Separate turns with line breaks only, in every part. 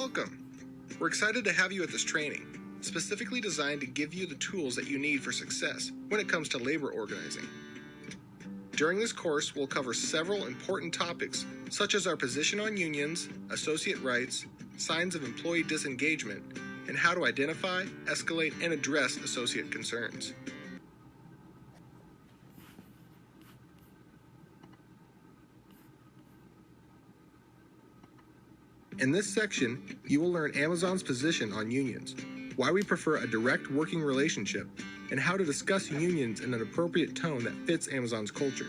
Welcome! We're excited to have you at this training, specifically designed to give you the tools that you need for success when it comes to labor organizing. During this course, we'll cover several important topics, such as our position on unions, associate rights, signs of employee disengagement, and how to identify, escalate, and address associate concerns. In this section, you will learn Amazon's position on unions, why we prefer a direct working relationship, and how to discuss unions in an appropriate tone that fits Amazon's culture.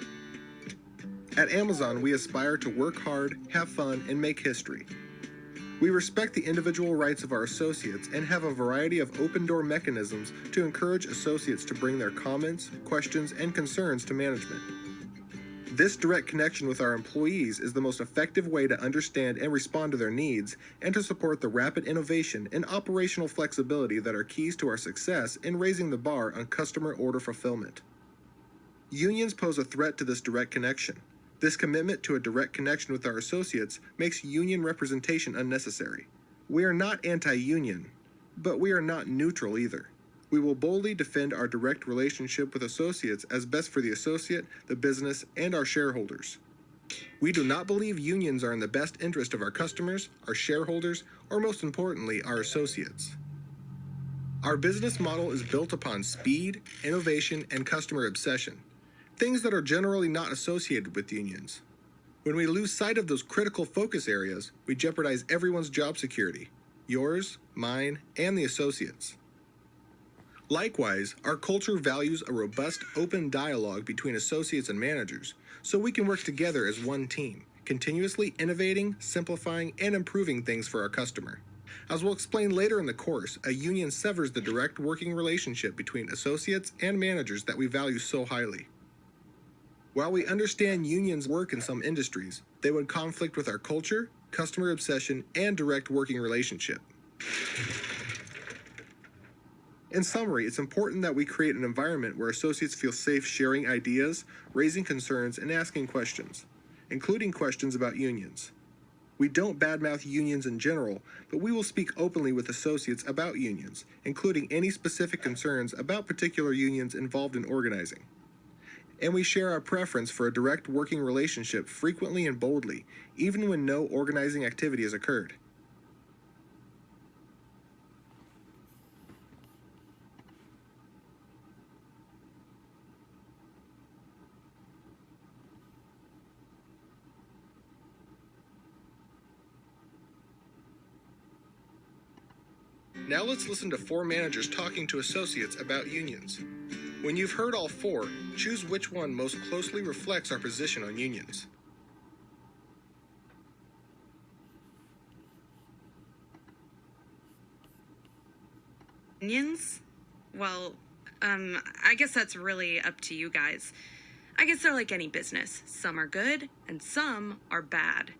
At Amazon, we aspire to work hard, have fun, and make history. We respect the individual rights of our associates and have a variety of open-door mechanisms to encourage associates to bring their comments, questions, and concerns to management. This direct connection with our employees is the most effective way to understand and respond to their needs and to support the rapid innovation and operational flexibility that are keys to our success in raising the bar on customer order fulfillment. Unions pose a threat to this direct connection. This commitment to a direct connection with our associates makes union representation unnecessary. We are not anti-union, but we are not neutral either. We will boldly defend our direct relationship with associates as best for the associate, the business, and our shareholders. We do not believe unions are in the best interest of our customers, our shareholders, or most importantly, our associates. Our business model is built upon speed, innovation, and customer obsession, things that are generally not associated with unions. When we lose sight of those critical focus areas, we jeopardize everyone's job security, yours, mine, and the associates. Likewise, our culture values a robust, open dialogue between associates and managers, so we can work together as one team, continuously innovating, simplifying, and improving things for our customer. As we'll explain later in the course, a union severs the direct working relationship between associates and managers that we value so highly. While we understand unions work in some industries, they would conflict with our culture, customer obsession, and direct working relationship. In summary, it's important that we create an environment where associates feel safe sharing ideas, raising concerns, and asking questions, including questions about unions. We don't badmouth unions in general, but we will speak openly with associates about unions, including any specific concerns about particular unions involved in organizing. And we share our preference for a direct working relationship frequently and boldly, even when no organizing activity has occurred. Now let's listen to 4 managers talking to associates about unions. When you've heard all 4, choose which one most closely reflects our position on unions.
Unions? Well, I guess that's really up to you guys. I guess they're like any business. Some are good and some are bad.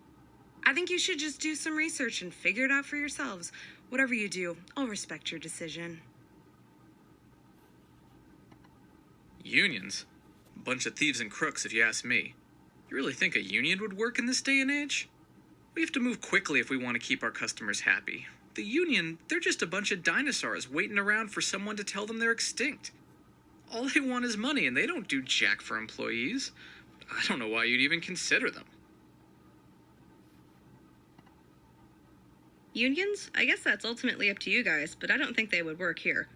I think you should just do some research and figure it out for yourselves. Whatever you do, I'll respect your decision.
Unions? A bunch of thieves and crooks, if you ask me. You really think a union would work in this day and age? We have to move quickly if we want to keep our customers happy. The union, they're just a bunch of dinosaurs waiting around for someone to tell them they're extinct. All they want is money, and they don't do jack for employees. I don't know why you'd even consider them.
Unions? I guess that's ultimately up to you guys, but I don't think they would work here.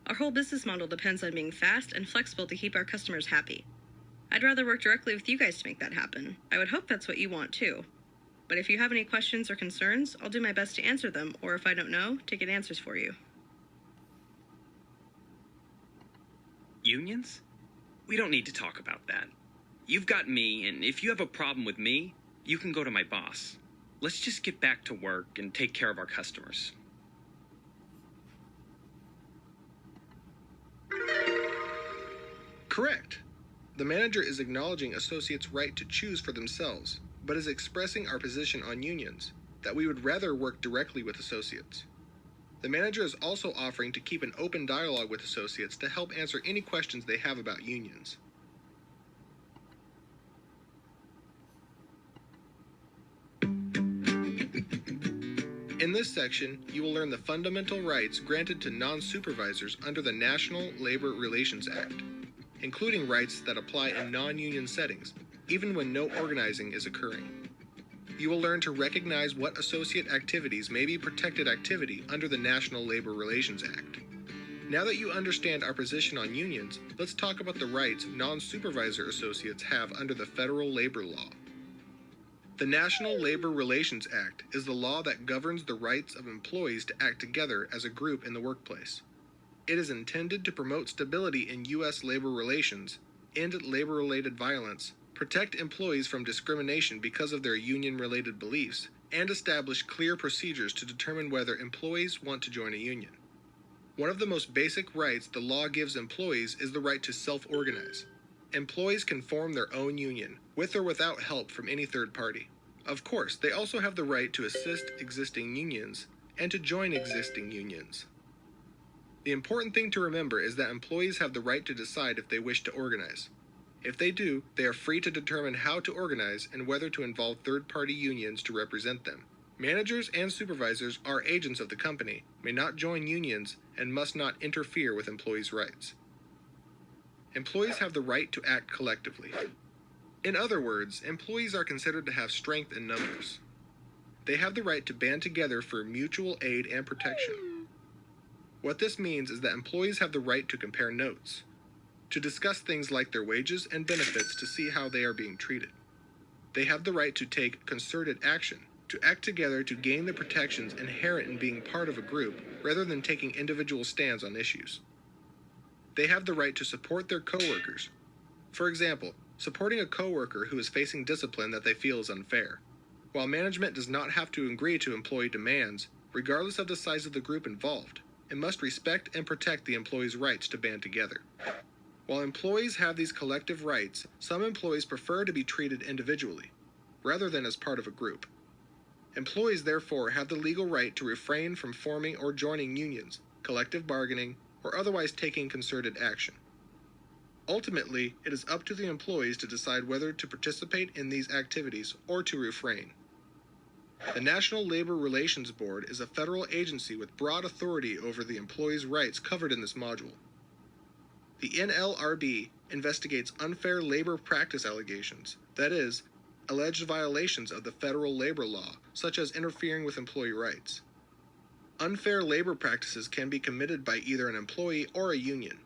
Our whole business model depends on being fast and flexible to keep our customers happy. I'd rather work directly with you guys to make that happen. I would hope that's what you want too. But if you have any questions or concerns, I'll do my best to answer them, or if I don't know, to get answers for you.
Unions? We don't need to talk about that. You've got me, and if you have a problem with me, you can go to my boss. Let's just get back to work and take care of our customers.
Correct. The manager is acknowledging associates' right to choose for themselves, but is expressing our position on unions, that we would rather work directly with associates. The manager is also offering to keep an open dialogue with associates to help answer any questions they have about unions. In this section, you will learn the fundamental rights granted to non-supervisors under the National Labor Relations Act, including rights that apply in non-union settings, even when no organizing is occurring. You will learn to recognize what associate activities may be protected activity under the National Labor Relations Act. Now that you understand our position on unions, let's talk about the rights non-supervisor associates have under the federal labor law. The National Labor Relations Act is the law that governs the rights of employees to act together as a group in the workplace. It is intended to promote stability in U.S. labor relations, end labor-related violence, protect employees from discrimination because of their union-related beliefs, and establish clear procedures to determine whether employees want to join a union. One of the most basic rights the law gives employees is the right to self-organize. Employees can form their own union, with or without help from any third party. Of course, they also have the right to assist existing unions and to join existing unions. The important thing to remember is that employees have the right to decide if they wish to organize. If they do, they are free to determine how to organize and whether to involve third-party unions to represent them. Managers and supervisors are agents of the company, may not join unions, and must not interfere with employees' rights. Employees have the right to act collectively. In other words, employees are considered to have strength in numbers. They have the right to band together for mutual aid and protection. What this means is that employees have the right to compare notes, to discuss things like their wages and benefits to see how they are being treated. They have the right to take concerted action, to act together to gain the protections inherent in being part of a group rather than taking individual stands on issues. They have the right to support their coworkers. For example, supporting a coworker who is facing discipline that they feel is unfair. While management does not have to agree to employee demands, regardless of the size of the group involved, it must respect and protect the employee's rights to band together. While employees have these collective rights, some employees prefer to be treated individually, rather than as part of a group. Employees therefore have the legal right to refrain from forming or joining unions, collective bargaining, or otherwise taking concerted action. Ultimately, it is up to the employees to decide whether to participate in these activities or to refrain. The National Labor Relations Board is a federal agency with broad authority over the employees' rights covered in this module. The NLRB investigates unfair labor practice allegations, that is, alleged violations of the federal labor law, such as interfering with employee rights. Unfair labor practices can be committed by either an employee or a union.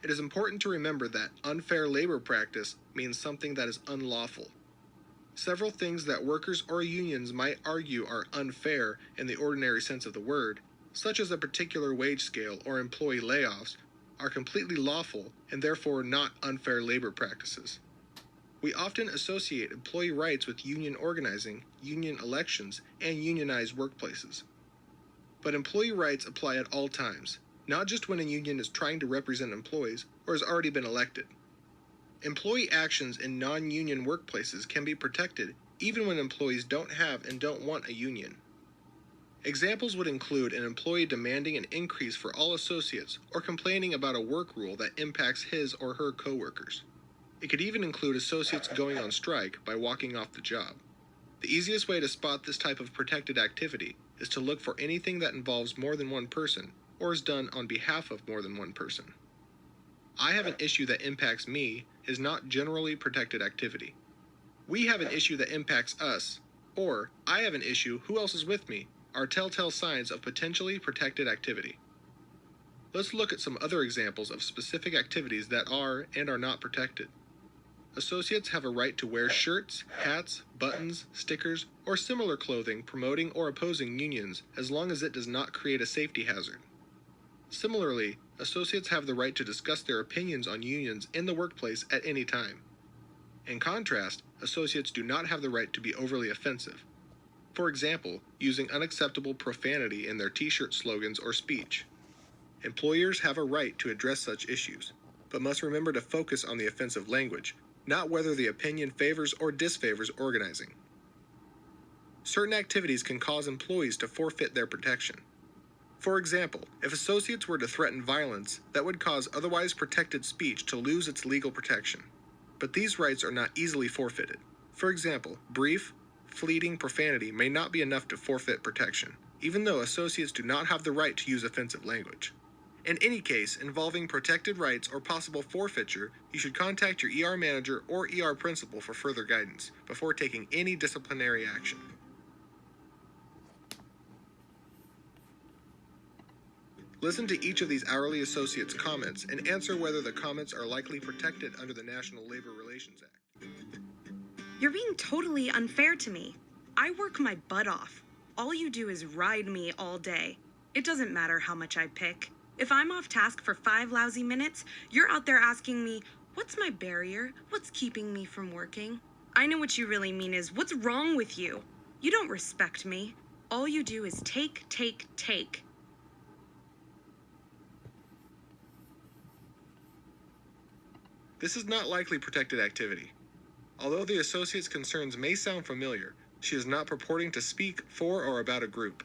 It is important to remember that unfair labor practice means something that is unlawful. Several things that workers or unions might argue are unfair in the ordinary sense of the word, such as a particular wage scale or employee layoffs, are completely lawful and therefore not unfair labor practices. We often associate employee rights with union organizing, union elections, and unionized workplaces. But employee rights apply at all times, not just when a union is trying to represent employees or has already been elected. Employee actions in non-union workplaces can be protected even when employees don't have and don't want a union. Examples would include an employee demanding an increase for all associates or complaining about a work rule that impacts his or her coworkers. It could even include associates going on strike by walking off the job. The easiest way to spot this type of protected activity is to look for anything that involves more than one person or is done on behalf of more than one person. I have an issue that impacts me is not generally protected activity. We have an issue that impacts us, or I have an issue, who else is with me, are telltale signs of potentially protected activity. Let's look at some other examples of specific activities that are and are not protected. Associates have a right to wear shirts, hats, buttons, stickers, or similar clothing promoting or opposing unions as long as it does not create a safety hazard. Similarly, associates have the right to discuss their opinions on unions in the workplace at any time. In contrast, associates do not have the right to be overly offensive. For example, using unacceptable profanity in their t-shirt slogans or speech. Employers have a right to address such issues, but must remember to focus on the offensive language, not whether the opinion favors or disfavors organizing. Certain activities can cause employees to forfeit their protection. For example, if associates were to threaten violence, that would cause otherwise protected speech to lose its legal protection. But these rights are not easily forfeited. For example, brief, fleeting profanity may not be enough to forfeit protection, even though associates do not have the right to use offensive language. In any case involving protected rights or possible forfeiture, you should contact your ER manager or ER principal for further guidance before taking any disciplinary action. Listen to each of these hourly associates' comments and answer whether the comments are likely protected under the National Labor Relations Act.
You're being totally unfair to me. I work my butt off. All you do is ride me all day. It doesn't matter how much I pick. If I'm off task for 5 lousy minutes, you're out there asking me, what's my barrier? What's keeping me from working? I know what you really mean is, what's wrong with you? You don't respect me. All you do is take, take, take.
This is not likely protected activity. Although the associate's concerns may sound familiar, she is not purporting to speak for or about a group.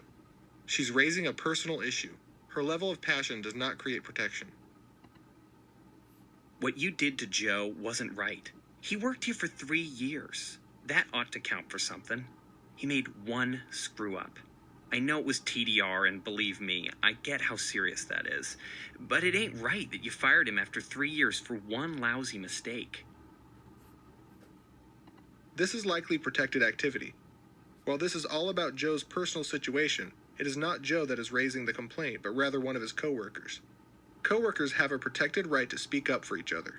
She's raising a personal issue. Her level of passion does not create protection.
What you did to Joe wasn't right. He worked here for 3 years. That ought to count for something. He made one screw up. I know it was TDR, and believe me, I get how serious that is. But it ain't right that you fired him after 3 years for one lousy mistake.
This is likely protected activity. While this is all about Joe's personal situation, it is not Joe that is raising the complaint, but rather one of his coworkers. Coworkers have a protected right to speak up for each other.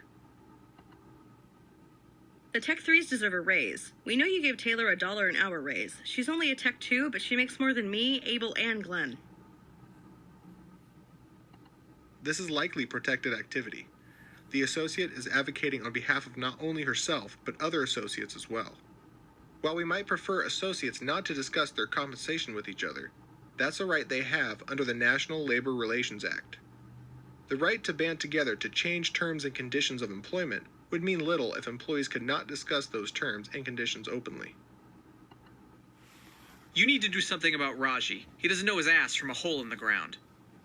The Tech 3s deserve a raise. We know you gave Taylor $1 an hour raise. She's only a Tech 2, but she makes more than me, Abel, and Glenn.
This is likely protected activity. The associate is advocating on behalf of not only herself, but other associates as well. While we might prefer associates not to discuss their compensation with each other, that's a right they have under the National Labor Relations Act. The right to band together to change terms and conditions of employment would mean little if employees could not discuss those terms and conditions openly.
You need to do something about Raji. He doesn't know his ass from a hole in the ground.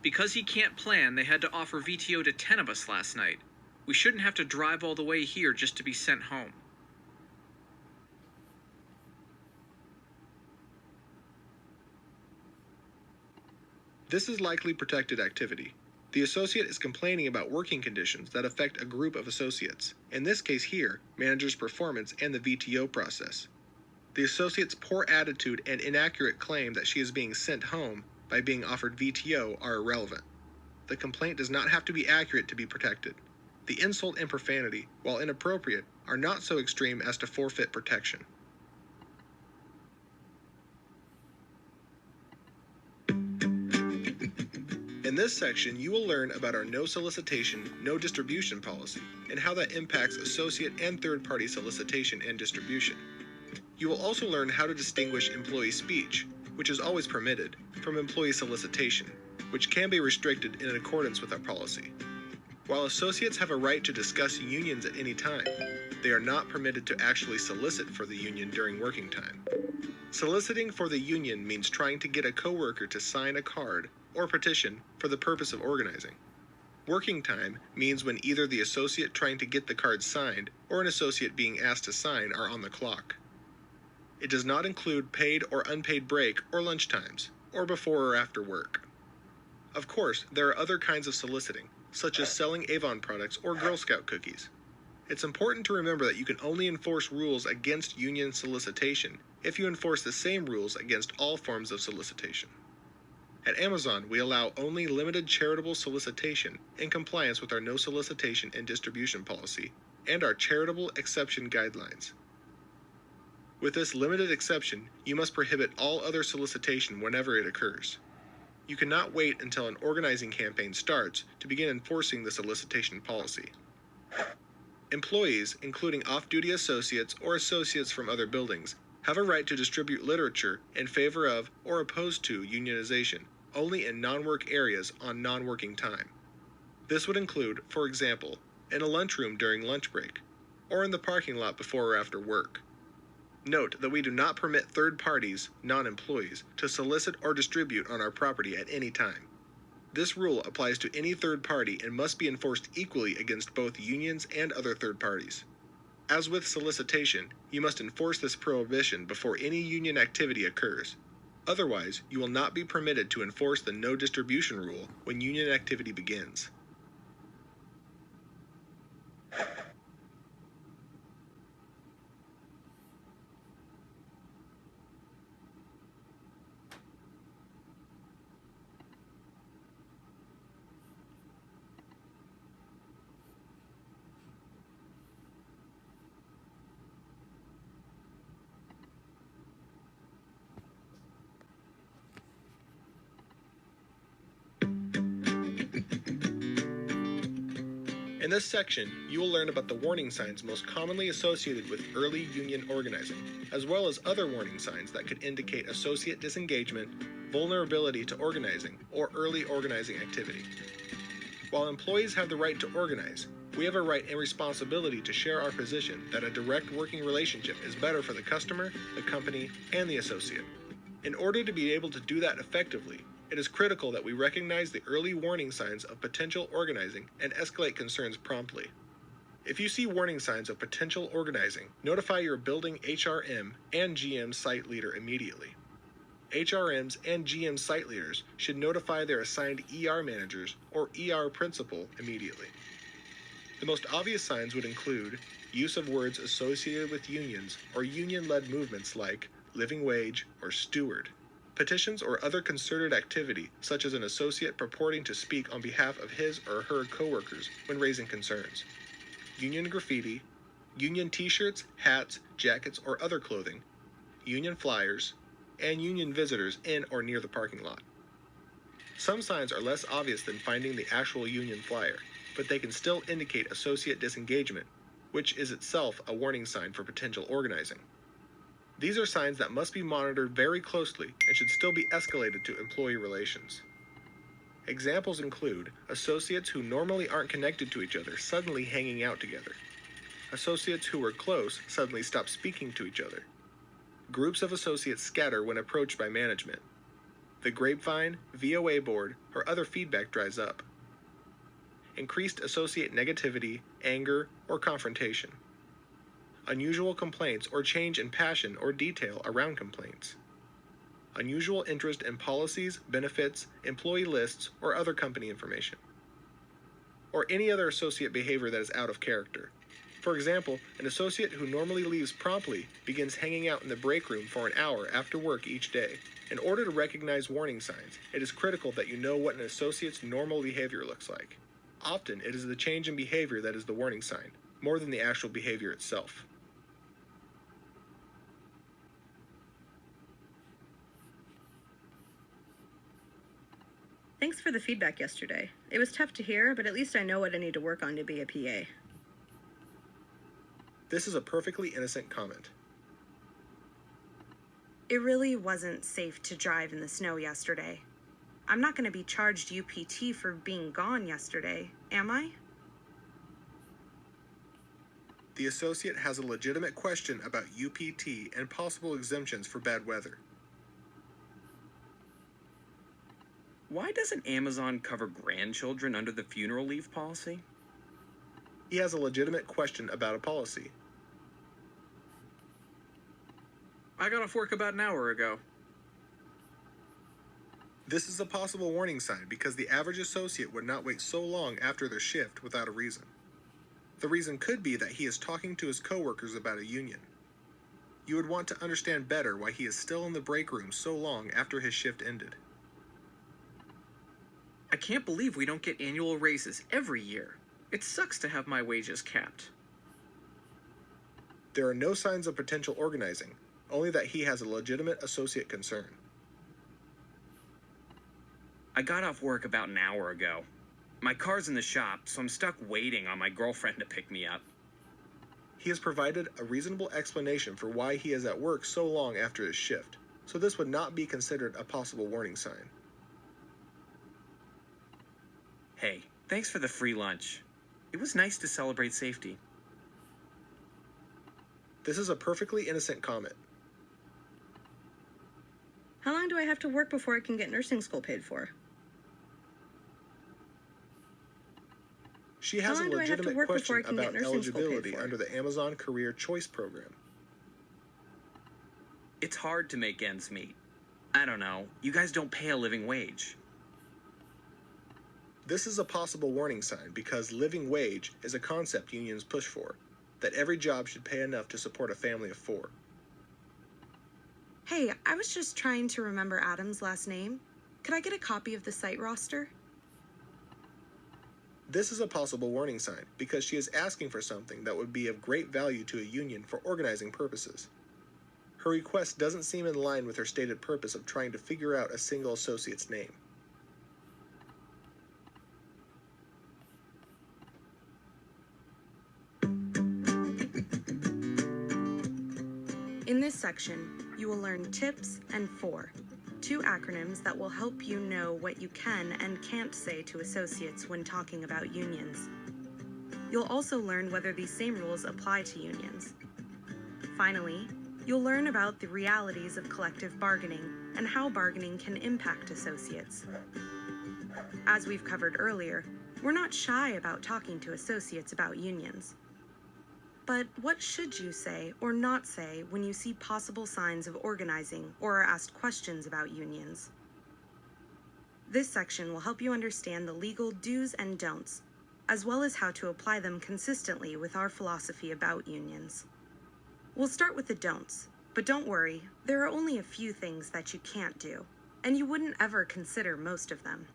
Because he can't plan, they had to offer VTO to 10 of us last night. We shouldn't have to drive all the way here just to be sent home.
This is likely protected activity. The associate is complaining about working conditions that affect a group of associates, in this case here, manager's performance and the VTO process. The associate's poor attitude and inaccurate claim that she is being sent home by being offered VTO are irrelevant. The complaint does not have to be accurate to be protected. The insult and profanity, while inappropriate, are not so extreme as to forfeit protection. In this section, you will learn about our no solicitation, no distribution policy, and how that impacts associate and third-party solicitation and distribution. You will also learn how to distinguish employee speech, which is always permitted, from employee solicitation, which can be restricted in accordance with our policy. While associates have a right to discuss unions at any time, they are not permitted to actually solicit for the union during working time. Soliciting for the union means trying to get a coworker to sign a card or petition for the purpose of organizing. Working time means when either the associate trying to get the card signed or an associate being asked to sign are on the clock. It does not include paid or unpaid break or lunch times, or before or after work. Of course, there are other kinds of soliciting, such as selling Avon products or Girl Scout cookies. It's important to remember that you can only enforce rules against union solicitation if you enforce the same rules against all forms of solicitation. At Amazon, we allow only limited charitable solicitation in compliance with our no solicitation and distribution policy and our charitable exception guidelines. With this limited exception, you must prohibit all other solicitation whenever it occurs. You cannot wait until an organizing campaign starts to begin enforcing the solicitation policy. Employees, including off-duty associates or associates from other buildings, have a right to distribute literature in favor of or opposed to unionization only in non-work areas on non-working time. This would include, for example, in a lunchroom during lunch break, or in the parking lot before or after work. Note that we do not permit third parties, non-employees, to solicit or distribute on our property at any time. This rule applies to any third party and must be enforced equally against both unions and other third parties. As with solicitation, you must enforce this prohibition before any union activity occurs. Otherwise, you will not be permitted to enforce the no distribution rule when union activity begins. In this section, you will learn about the warning signs most commonly associated with early union organizing, as well as other warning signs that could indicate associate disengagement, vulnerability to organizing, or early organizing activity. While employees have the right to organize, we have a right and responsibility to share our position that a direct working relationship is better for the customer, the company, and the associate. In order to be able to do that effectively, it is critical that we recognize the early warning signs of potential organizing and escalate concerns promptly. If you see warning signs of potential organizing, notify your building HRM and GM site leader immediately. HRMs and GM site leaders should notify their assigned ER managers or ER principal immediately. The most obvious signs would include use of words associated with unions or union-led movements like living wage or steward, petitions or other concerted activity such as an associate purporting to speak on behalf of his or her coworkers when raising concerns, union graffiti, union t-shirts, hats, jackets, or other clothing, union flyers, and union visitors in or near the parking lot. Some signs are less obvious than finding the actual union flyer, but they can still indicate associate disengagement, which is itself a warning sign for potential organizing. These are signs that must be monitored very closely and should still be escalated to employee relations. Examples include associates who normally aren't connected to each other suddenly hanging out together, associates who were close suddenly stop speaking to each other, groups of associates scatter when approached by management, the grapevine, VOA board, or other feedback dries up, increased associate negativity, anger, or confrontation, unusual complaints or change in passion or detail around complaints, unusual interest in policies, benefits, employee lists, or other company information, or any other associate behavior that is out of character. For example, an associate who normally leaves promptly begins hanging out in the break room for an hour after work each day. In order to recognize warning signs, it is critical that you know what an associate's normal behavior looks like. Often, it is the change in behavior that is the warning sign, more than the actual behavior itself.
Thanks for the feedback yesterday. It was tough to hear, but at least I know what I need to work on to be a PA.
This is a perfectly innocent comment.
It really wasn't safe to drive in the snow yesterday. I'm not going to be charged UPT for being gone yesterday, am I?
The associate has a legitimate question about UPT and possible exemptions for bad weather.
Why doesn't Amazon cover grandchildren under the funeral leave policy?
He has a legitimate question about a policy.
I got off work about an hour ago.
This is a possible warning sign because the average associate would not wait so long after their shift without a reason. The reason could be that he is talking to his coworkers about a union. You would want to understand better why he is still in the break room so long after his shift ended.
I can't believe we don't get annual raises every year. It sucks to have my wages capped.
There are no signs of potential organizing, only that he has a legitimate associate concern.
I got off work about an hour ago. My car's in the shop, so I'm stuck waiting on my girlfriend to pick me up.
He has provided a reasonable explanation for why he is at work so long after his shift, so this would not be considered a possible warning sign.
Hey, thanks for the free lunch. It was nice to celebrate safety.
This is a perfectly innocent comment.
How long do I have to work before I can get nursing school paid for?
She has a
long do I have to
legitimate
work before I
question
can get
about
nursing school paid
eligibility
for?
under the Amazon Career Choice Program.
It's hard to make ends meet. I don't know. You guys don't pay a living wage.
This is a possible warning sign because living wage is a concept unions push for, that every job should pay enough to support a family of 4.
Hey, I was just trying to remember Adam's last name. Could I get a copy of the site roster?
This is a possible warning sign because she is asking for something that would be of great value to a union for organizing purposes. Her request doesn't seem in line with her stated purpose of trying to figure out a single associate's name.
In this section, you will learn TIPS and 4, 2 acronyms that will help you know what you can and can't say to associates when talking about unions. You'll also learn whether these same rules apply to unions. Finally, you'll learn about the realities of collective bargaining and how bargaining can impact associates. As we've covered earlier, we're not shy about talking to associates about unions. But what should you say or not say when you see possible signs of organizing or are asked questions about unions? This section will help you understand the legal do's and don'ts, as well as how to apply them consistently with our philosophy about unions. We'll start with the don'ts, but don't worry, there are only a few things that you can't do, and you wouldn't ever consider most of them.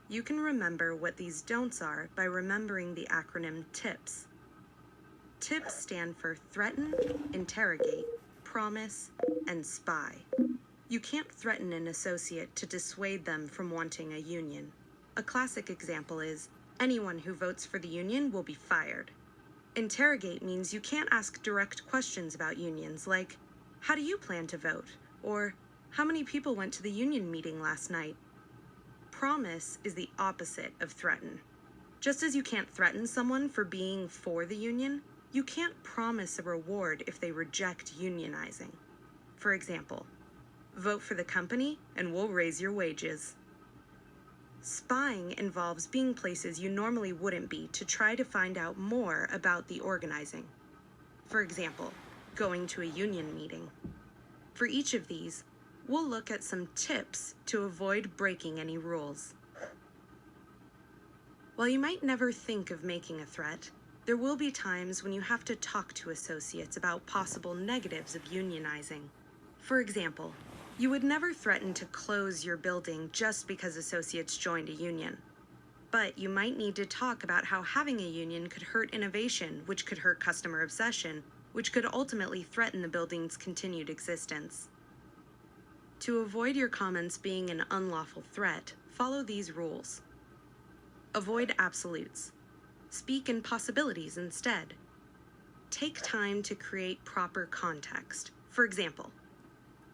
You can remember what these don'ts are by remembering the acronym TIPS. TIPS stand for threaten, interrogate, promise, and spy. You can't threaten an associate to dissuade them from wanting a union. A classic example is, anyone who votes for the union will be fired. Interrogate means you can't ask direct questions about unions like, how do you plan to vote? Or, how many people went to the union meeting last night? Promise is the opposite of threaten. Just as you can't threaten someone for being for the union, you can't promise a reward if they reject unionizing. For example, vote for the company and we'll raise your wages. Spying involves being places you normally wouldn't be to try to find out more about the organizing. For example, going to a union meeting. For each of these, we'll look at some tips to avoid breaking any rules. While you might never think of making a threat, there will be times when you have to talk to associates about possible negatives of unionizing. For example, you would never threaten to close your building just because associates joined a union. But you might need to talk about how having a union could hurt innovation, which could hurt customer obsession, which could ultimately threaten the building's continued existence. To avoid your comments being an unlawful threat, follow these rules. Avoid absolutes. Speak in possibilities instead. Take time to create proper context. For example,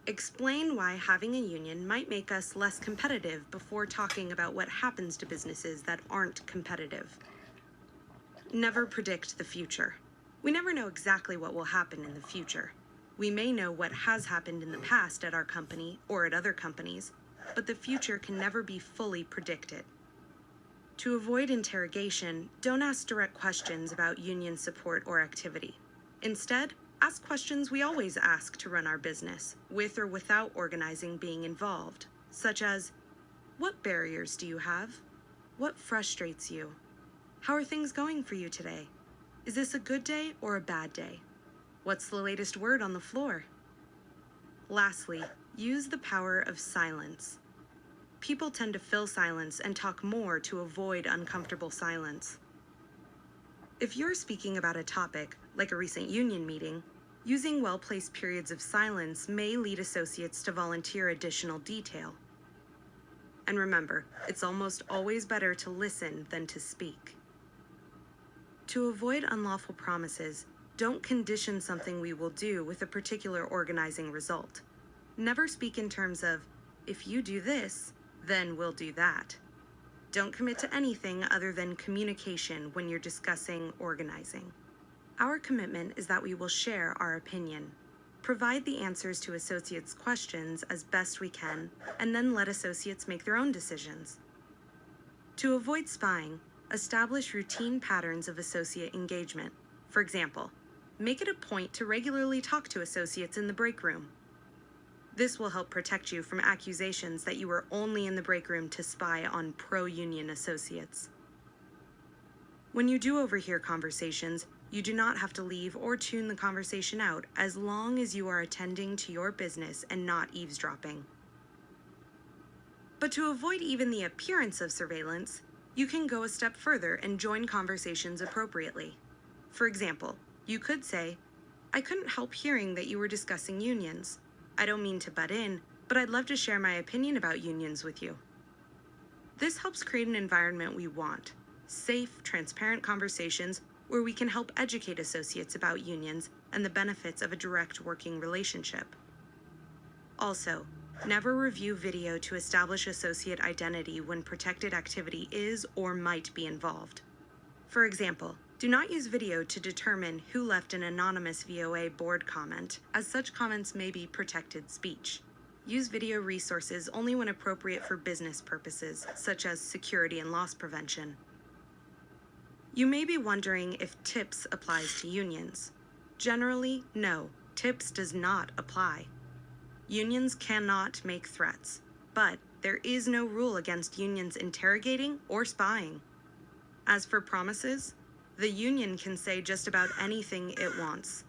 explain why having a union might make us less competitive before talking about what happens to businesses that aren't competitive. Never predict the future. We never know exactly what will happen in the future. We may know what has happened in the past at our company or at other companies, but the future can never be fully predicted. To avoid interrogation, don't ask direct questions about union support or activity. Instead, ask questions we always ask to run our business, with or without organizing being involved, such as, what barriers do you have? What frustrates you? How are things going for you today? Is this a good day or a bad day? What's the latest word on the floor? Lastly, use the power of silence. People tend to fill silence and talk more to avoid uncomfortable silence. If you're speaking about a topic, like a recent union meeting, using well-placed periods of silence may lead associates to volunteer additional detail. And remember, it's almost always better to listen than to speak. To avoid unlawful promises, don't condition something we will do with a particular organizing result. Never speak in terms of, if you do this, then we'll do that. Don't commit to anything other than communication when you're discussing organizing. Our commitment is that we will share our opinion, provide the answers to associates' questions as best we can, and then let associates make their own decisions. To avoid spying, establish routine patterns of associate engagement. For example, make it a point to regularly talk to associates in the break room. This will help protect you from accusations that you were only in the break room to spy on pro-union associates. When you do overhear conversations, you do not have to leave or tune the conversation out as long as you are attending to your business and not eavesdropping. But to avoid even the appearance of surveillance, you can go a step further and join conversations appropriately. For example, you could say, "I couldn't help hearing that you were discussing unions. I don't mean to butt in, but I'd love to share my opinion about unions with you." This helps create an environment we want, safe, transparent conversations where we can help educate associates about unions and the benefits of a direct working relationship. Also, never review video to establish associate identity when protected activity is or might be involved. For example, do not use video to determine who left an anonymous VOA board comment, as such comments may be protected speech. Use video resources only when appropriate for business purposes, such as security and loss prevention. You may be wondering if TIPS applies to unions. Generally, no, TIPS does not apply. Unions cannot make threats, but there is no rule against unions interrogating or spying. As for promises, the union can say just about anything it wants.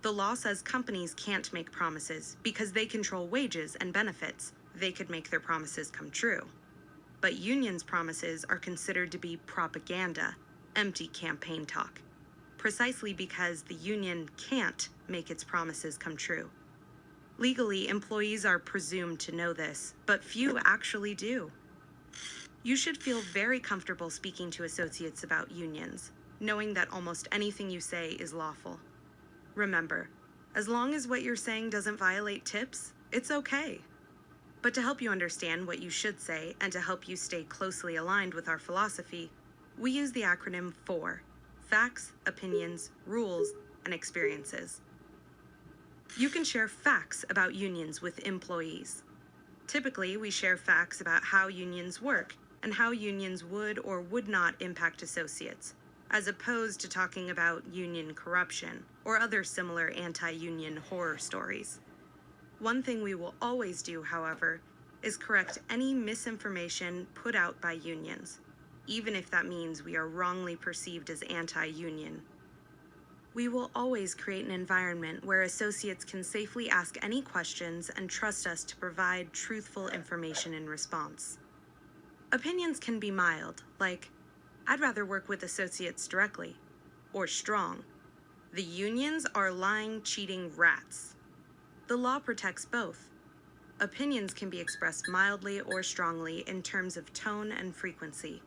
The law says companies can't make promises because they control wages and benefits. They could make their promises come true. But unions' promises are considered to be propaganda, empty campaign talk, precisely because the union can't make its promises come true. Legally, employees are presumed to know this, but few actually do. You should feel very comfortable speaking to associates about unions, knowing that almost anything you say is lawful. Remember, as long as what you're saying doesn't violate TIPS, it's okay. But to help you understand what you should say and to help you stay closely aligned with our philosophy, we use the acronym FOUR: Facts, Opinions, Rules, and Experiences. You can share facts about unions with employees. Typically, we share facts about how unions work and how unions would or would not impact associates, as opposed to talking about union corruption or other similar anti-union horror stories. One thing we will always do, however, is correct any misinformation put out by unions, even if that means we are wrongly perceived as anti-union. We will always create an environment where associates can safely ask any questions and trust us to provide truthful information in response. Opinions can be mild, like, "I'd rather work with associates directly," or strong, "The unions are lying, cheating rats." The law protects both. Opinions can be expressed mildly or strongly in terms of tone and frequency.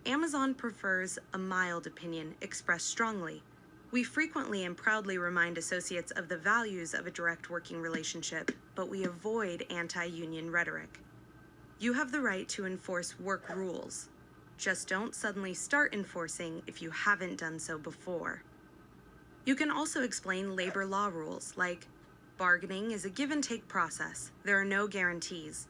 Amazon prefers a mild opinion expressed strongly. We frequently and proudly remind associates of the values of a direct working relationship, but we avoid anti-union rhetoric. You have the right to enforce work rules. Just don't suddenly start enforcing if you haven't done so before. You can also explain labor law rules, like, bargaining is a give-and-take process. There are no guarantees.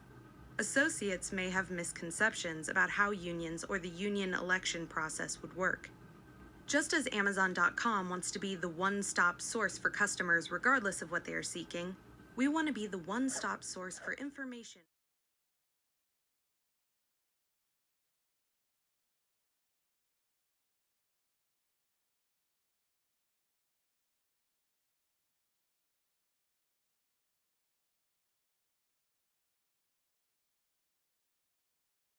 Associates may have misconceptions about how unions or the union election process would work. Just as Amazon.com wants to be the one-stop source for customers regardless of what they are seeking, we want to be the one-stop source for information.